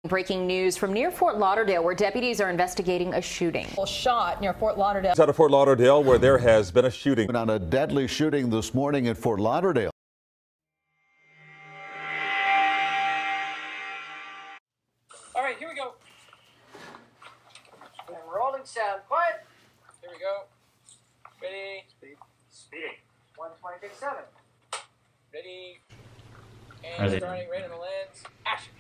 Breaking news from near Fort Lauderdale, where deputies are investigating a shooting. Shot near Fort Lauderdale. Out of Fort Lauderdale, where there has been a shooting. On a deadly shooting this morning at Fort Lauderdale. All right, here we go. And rolling sound. Quiet. Here we go. Ready. Speeding. 120.7. Ready. And starting right on the lens. Action.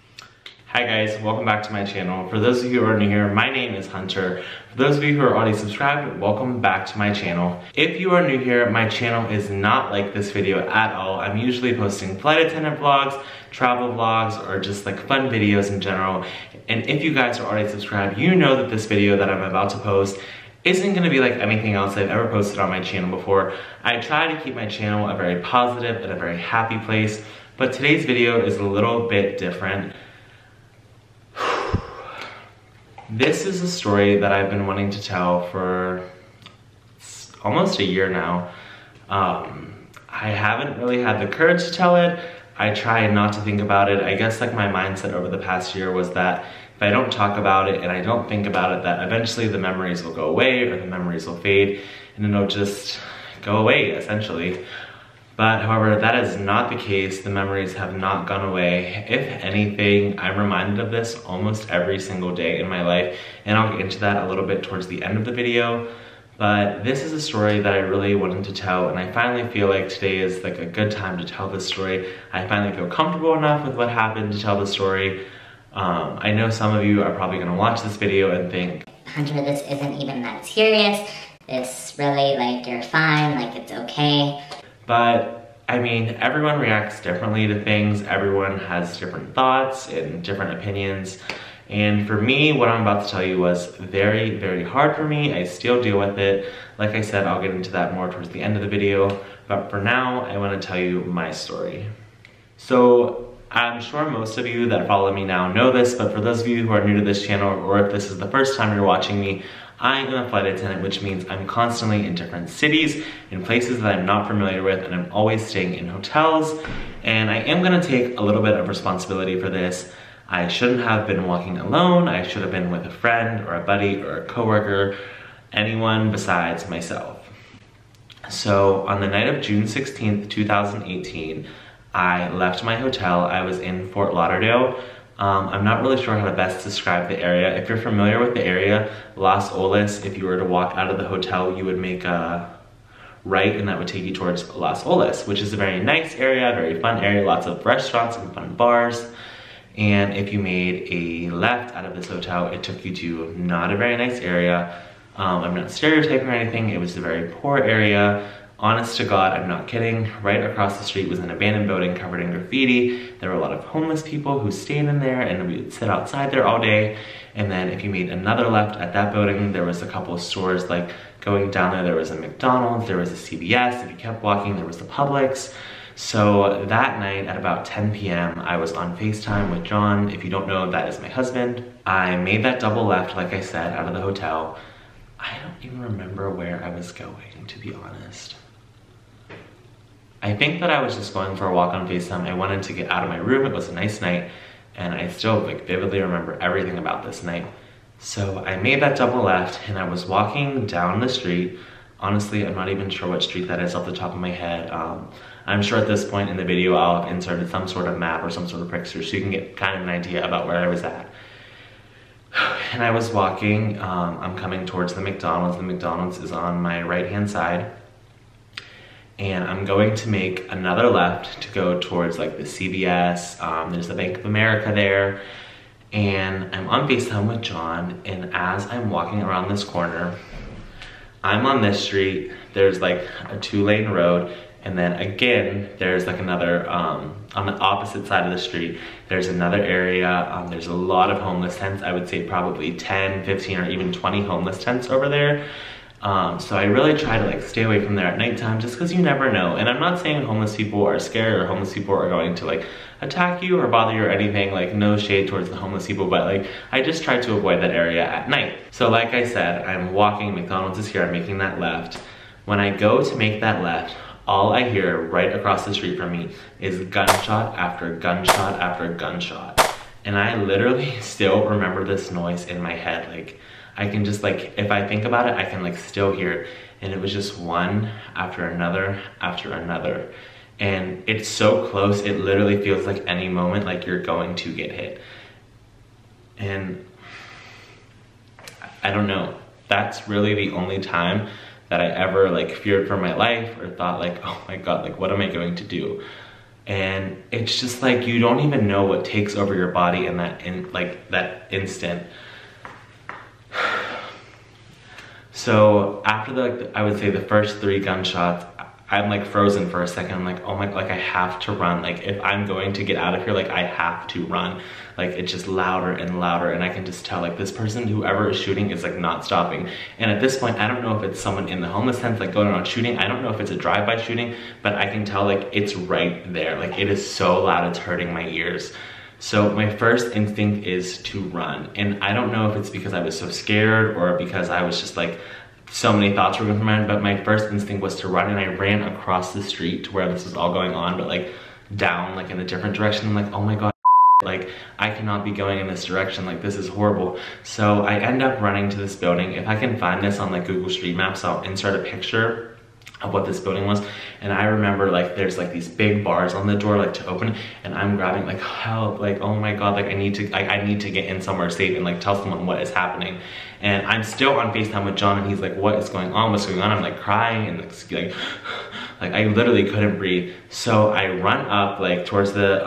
Hi guys, welcome back to my channel. For those of you who are new here, my name is Hunter. For those of you who are already subscribed, welcome back to my channel. If you are new here, my channel is not like this video at all. I'm usually posting flight attendant vlogs, travel vlogs, or just like fun videos in general. And if you guys are already subscribed, you know that this video that I'm about to post isn't gonna be like anything else I've ever posted on my channel before. I try to keep my channel a very positive and a very happy place, but today's video is a little bit different. This is a story that I've been wanting to tell for almost a year now. I haven't really had the courage to tell it. I try not to think about it. I guess like my mindset over the past year was that if I don't talk about it and I don't think about it, that eventually the memories will go away or the memories will fade and it'll just go away essentially. But however, that is not the case. The memories have not gone away. If anything, I'm reminded of this almost every single day in my life, and I'll get into that a little bit towards the end of the video. But this is a story that I really wanted to tell, and I finally feel like today is like a good time to tell this story. I finally feel comfortable enough with what happened to tell the story. I know some of you are probably gonna watch this video and think, Hunter, this isn't even that serious. It's really like, you're fine, like it's okay. But I mean, everyone reacts differently to things. Everyone has different thoughts and different opinions. And for me, what I'm about to tell you was very, very hard for me. I still deal with it. Like I said, I'll get into that more towards the end of the video. But for now, I want to tell you my story. So I'm sure most of you that follow me now know this, but for those of you who are new to this channel, or if this is the first time you're watching me, I am a flight attendant, which means I'm constantly in different cities, in places that I'm not familiar with, and I'm always staying in hotels. And I am gonna take a little bit of responsibility for this. I shouldn't have been walking alone. I should have been with a friend or a buddy or a coworker, anyone besides myself. So on the night of June 16th, 2018, I left my hotel. I was in Fort Lauderdale. I'm not really sure how to best describe the area. If you're familiar with the area, Las Olas, if you were to walk out of the hotel, you would make a right and that would take you towards Las Olas, which is a very nice area, very fun area, lots of restaurants and fun bars. And if you made a left out of this hotel, it took you to not a very nice area. I'm not stereotyping or anything, it was a very poor area. Honest to God, I'm not kidding. Right across the street was an abandoned building covered in graffiti. There were a lot of homeless people who stayed in there and we would sit outside there all day. And then if you made another left at that building, there was a couple of stores, like going down there was a McDonald's, there was a CVS. If you kept walking, there was the Publix. So that night at about 10 p.m., I was on FaceTime with John. If you don't know, that is my husband. I made that double left, like I said, out of the hotel. I don't even remember where I was going, to be honest. I think that I was just going for a walk on FaceTime. I wanted to get out of my room. It was a nice night, and I still like vividly remember everything about this night. So I made that double left, and I was walking down the street. Honestly, I'm not even sure what street that is off the top of my head. I'm sure at this point in the video, I'll have inserted some sort of map or some sort of picture so you can get kind of an idea about where I was at. And I was walking, I'm coming towards the McDonald's. The McDonald's is on my right-hand side. And I'm going to make another left to go towards like the CVS. There's the Bank of America there. And I'm on FaceTime with John, and as I'm walking around this corner, I'm on this street, there's like a 2-lane road, and then again, there's like another, on the opposite side of the street, there's another area. There's a lot of homeless tents. I would say probably 10, 15, or even 20 homeless tents over there. So I really try to like stay away from there at nighttime just because you never know. And I'm not saying homeless people are scary or homeless people are going to like attack you or bother you or anything, like no shade towards the homeless people, but like I just try to avoid that area at night. So like I said, I'm walking, McDonald's is here, I'm making that left. When I go to make that left, all I hear right across the street from me is gunshot after gunshot after gunshot. And I literally still remember this noise in my head. Like, I can just like, if I think about it, I can like still hear it. And it was just one after another after another. And it's so close, it literally feels like any moment like you're going to get hit. And I don't know, that's really the only time that I ever like feared for my life or thought like, oh my God, like what am I going to do? And it's just like, you don't even know what takes over your body in that instant. So after I would say the first 3 gunshots, I'm like frozen for a second. I'm like, oh my, like I have to run. Like if I'm going to get out of here, like I have to run. Like it's just louder and louder, and I can just tell like this person, whoever is shooting, is like not stopping. And at this point, I don't know if it's someone in the homeless tent like going around shooting. I don't know if it's a drive-by shooting, but I can tell like it's right there. Like it is so loud, it's hurting my ears. So my first instinct is to run. And I don't know if it's because I was so scared or because I was just like, so many thoughts were going through my mind, but my first instinct was to run, and I ran across the street to where this was all going on, but like down like in a different direction. I'm like, oh my God, like I cannot be going in this direction, like this is horrible. So I end up running to this building. If I can find this on like Google Street Maps, I'll insert a picture of what this building was. And I remember like there's like these big bars on the door like to open, and I'm grabbing like help, like oh my God, like I need to get in somewhere safe and like tell someone what is happening. And I'm still on FaceTime with John, and he's like, what is going on, what's going on? I'm like crying and like I literally couldn't breathe. So I run up like towards the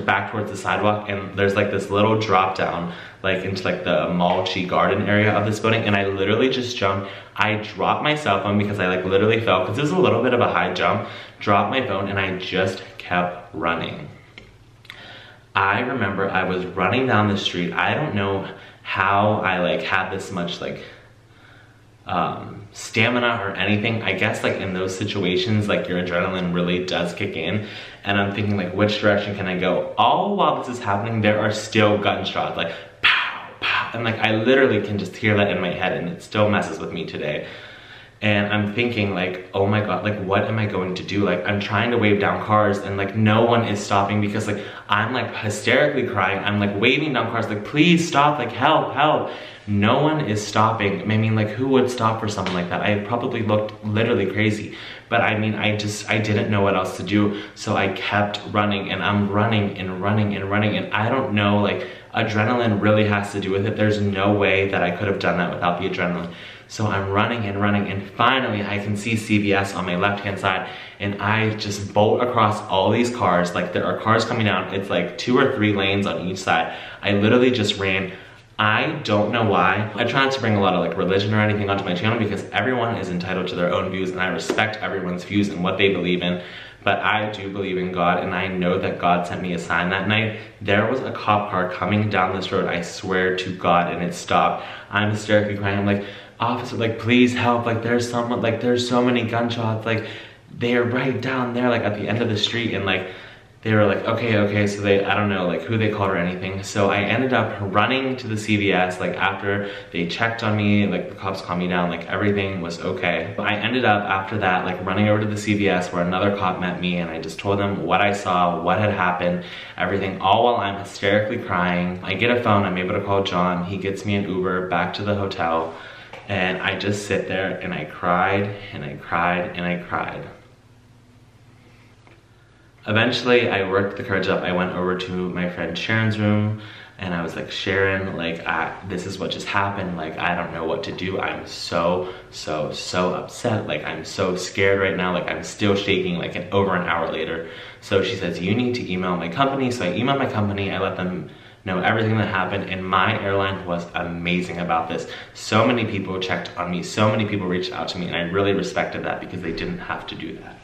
back towards the sidewalk, and there's like this little drop down like into like the mulchy garden area of this building, and I literally just jumped. I dropped my cell phone because I like literally fell, because it was a little bit of a high jump, dropped my phone, and I just kept running. I remember I was running down the street. I don't know how I like had this much like stamina or anything. I guess like in those situations like your adrenaline really does kick in, and I'm thinking like, which direction can I go? All while this is happening, there are still gunshots like pow pow, and like I literally can just hear that in my head, and it still messes with me today. And I'm thinking like, oh my God, like what am I going to do? Like I'm trying to wave down cars, and like no one is stopping, because like I'm like hysterically crying. I'm like waving down cars like, please stop, like help, help. No one is stopping. I mean, like who would stop for something like that? I probably looked literally crazy, but I mean, I didn't know what else to do. So I kept running, and I'm running and running and running. And I don't know, like adrenaline really has to do with it. There's no way that I could have done that without the adrenaline. So I'm running and running, and finally I can see CVS on my left-hand side, and I just bolt across all these cars. Like there are cars coming down. It's like 2 or 3 lanes on each side. I literally just ran. I don't know why. I try not to bring a lot of like religion or anything onto my channel, because everyone is entitled to their own views, and I respect everyone's views and what they believe in. But I do believe in God, and I know that God sent me a sign that night. There was a cop car coming down this road, I swear to God, and it stopped. I'm hysterically crying. I'm like, officer, like please help, like there's someone, like there's so many gunshots, like they're right down there, like at the end of the street. And like they were like, okay, so they, I don't know like who they called or anything. So I ended up running to the CVS, like after they checked on me, like the cops calmed me down, like everything was okay. But I ended up after that like running over to the CVS, where another cop met me, and I just told them what I saw, what had happened, everything, all while I'm hysterically crying. I get a phone, I'm able to call John. He gets me an Uber back to the hotel. And I just sit there and I cried and I cried and I cried. Eventually I worked the courage up. I went over to my friend Sharon's room, and I was like, Sharon, like this is what just happened. Like I don't know what to do. I'm so upset. Like I'm so scared right now. Like I'm still shaking like over an hour later. So she says, you need to email my company. So I emailed my company. I let them know everything that happened, and my airline was amazing about this. So many people checked on me, so many people reached out to me, and I really respected that, because they didn't have to do that.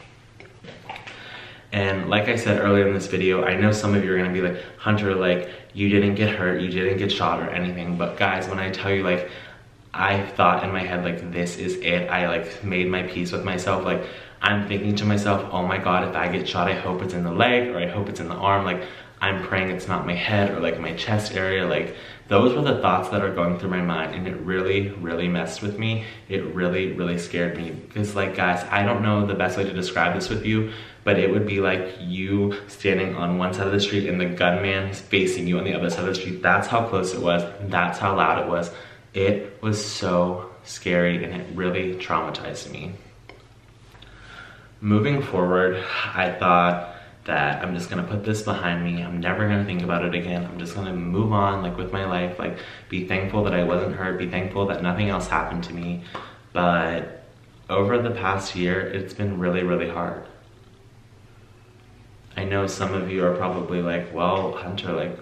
And like I said earlier in this video, I know some of you are gonna be like, Hunter, like you didn't get hurt, you didn't get shot or anything, but guys, when I tell you, like I thought in my head like this is it, I like made my peace with myself. Like I'm thinking to myself, oh my God, if I get shot, I hope it's in the leg, or I hope it's in the arm. Like I'm praying it's not my head or like my chest area. Like, those were the thoughts that are going through my mind, and it really, really messed with me. It really, really scared me. Because like, guys, I don't know the best way to describe this with you, but it would be like you standing on one side of the street and the gunman facing you on the other side of the street. That's how close it was. That's how loud it was. It was so scary, and it really traumatized me. Moving forward, I thought that I'm just gonna put this behind me. I'm never gonna think about it again. I'm just gonna move on, like, with my life, like, be thankful that I wasn't hurt, be thankful that nothing else happened to me. But over the past year, it's been really, really hard. I know some of you are probably like, well, Hunter, like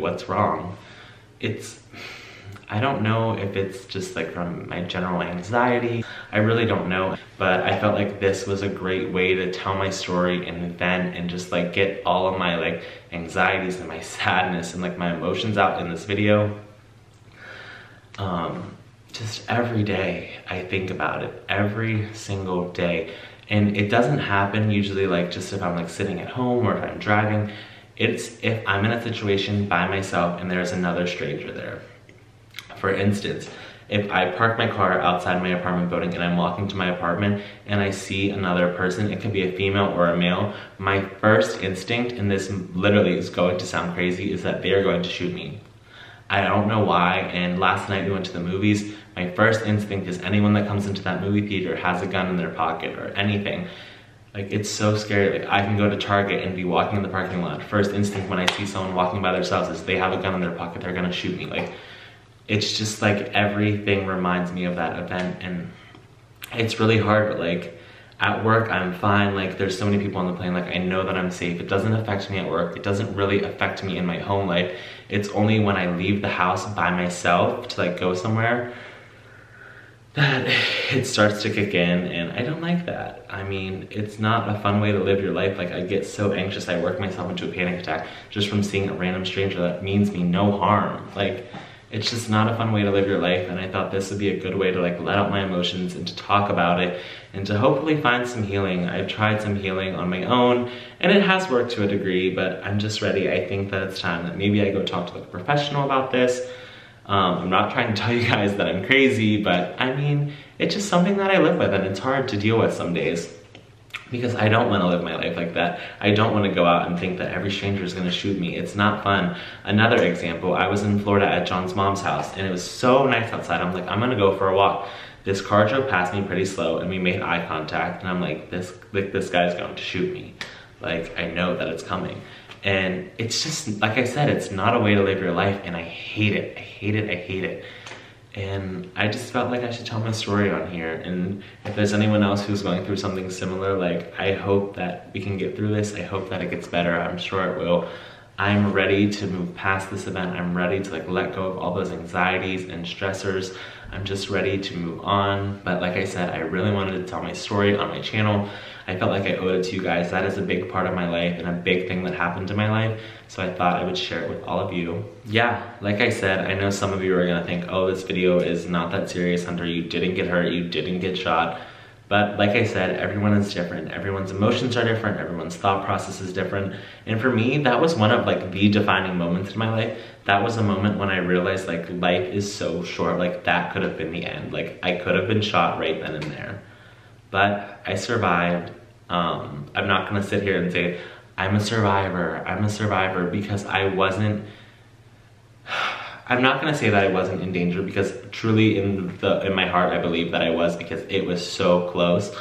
what's wrong? I don't know if it's just like from my general anxiety. I really don't know, but I felt like this was a great way to tell my story and vent and just like get all of my like anxieties and my sadness and like my emotions out in this video. Just every day I think about it, every single day. And it doesn't happen usually like just if I'm like sitting at home or if I'm driving. It's if I'm in a situation by myself and there's another stranger there. For instance, if I park my car outside my apartment building and I'm walking to my apartment and I see another person, it could be a female or a male, my first instinct, and this literally is going to sound crazy, is that they're going to shoot me. I don't know why, and last night we went to the movies. My first instinct is anyone that comes into that movie theater has a gun in their pocket or anything. Like, it's so scary. Like, I can go to Target and be walking in the parking lot. First instinct when I see someone walking by themselves is they have a gun in their pocket, they're gonna shoot me. Like, it's just like everything reminds me of that event, and it's really hard, but like at work I'm fine. Like, there's so many people on the plane, like I know that I'm safe. It doesn't affect me at work. It doesn't really affect me in my home life. It's only when I leave the house by myself to like go somewhere that it starts to kick in, and I don't like that. I mean, it's not a fun way to live your life. Like, I get so anxious, I work myself into a panic attack just from seeing a random stranger that means me no harm. Like, it's just not a fun way to live your life, and I thought this would be a good way to like let out my emotions and to talk about it and to hopefully find some healing. I've tried some healing on my own and it has worked to a degree, but I'm just ready. I think that it's time that maybe I go talk to like a professional about this. I'm not trying to tell you guys that I'm crazy, but I mean, it's just something that I live with, and it's hard to deal with some days. Because I don't want to live my life like that. I don't want to go out and think that every stranger is going to shoot me. It's not fun. Another example, I was in Florida at John's mom's house, and it was so nice outside. I'm like, I'm going to go for a walk. This car drove past me pretty slow, and we made eye contact, and I'm like, this guy's going to shoot me. Like, I know that it's coming. And it's just, like I said, it's not a way to live your life, and I hate it. I hate it. I hate it. And I just felt like I should tell my story on here. And if there's anyone else who's going through something similar, like, I hope that we can get through this. I hope that it gets better. I'm sure it will. I'm ready to move past this event. I'm ready to like let go of all those anxieties and stressors. I'm just ready to move on. But like I said, I really wanted to tell my story on my channel. I felt like I owed it to you guys. That is a big part of my life and a big thing that happened in my life. So I thought I would share it with all of you. Yeah, like I said, I know some of you are gonna think, oh, this video is not that serious, Hunter. You didn't get hurt, you didn't get shot. But like I said, everyone is different. Everyone's emotions are different. Everyone's thought process is different. And for me, that was one of like the defining moments in my life. That was a moment when I realized like life is so short. Like that could have been the end. Like I could have been shot right then and there. But I survived. I'm not gonna sit here and say, I'm a survivor, because I wasn't, I'm not gonna say that I wasn't in danger, because truly in my heart I believe that I was, because it was so close.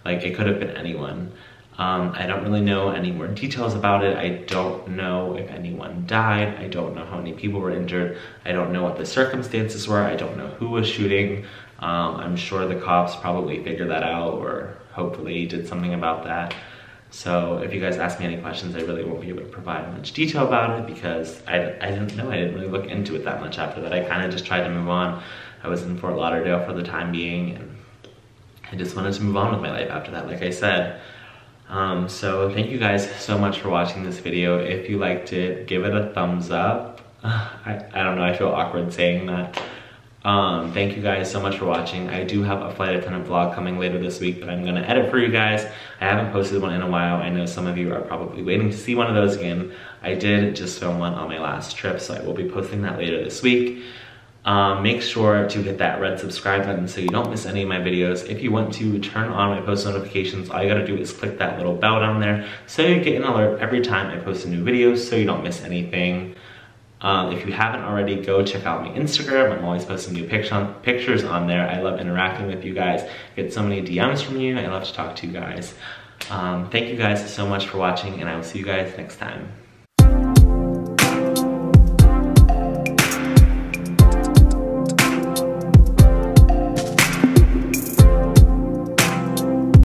Like it could have been anyone. I don't really know any more details about it. I don't know if anyone died. I don't know how many people were injured. I don't know what the circumstances were. I don't know who was shooting. I'm sure the cops probably figured that out, or hopefully did something about that. So if you guys ask me any questions, I really won't be able to provide much detail about it, because I don't know. I didn't really look into it that much after that. I kind of just tried to move on. I was in Fort Lauderdale for the time being, and I just wanted to move on with my life after that, like I said. So thank you guys so much for watching this video. If you liked it, give it a thumbs up. I don't know, I feel awkward saying that. Thank you guys so much for watching. I do have a flight attendant vlog coming later this week that I'm gonna edit for you guys. I haven't posted one in a while. I know some of you are probably waiting to see one of those again. I did just film one on my last trip, so I will be posting that later this week. Make sure to hit that red subscribe button so you don't miss any of my videos. If you want to turn on my post notifications, all you gotta do is click that little bell down there so you get an alert every time I post a new video so you don't miss anything. If you haven't already, go check out my Instagram. I'm always posting new pictures on there. I love interacting with you guys. I get so many DMs from you. I love to talk to you guys. Thank you guys so much for watching, and I will see you guys next time.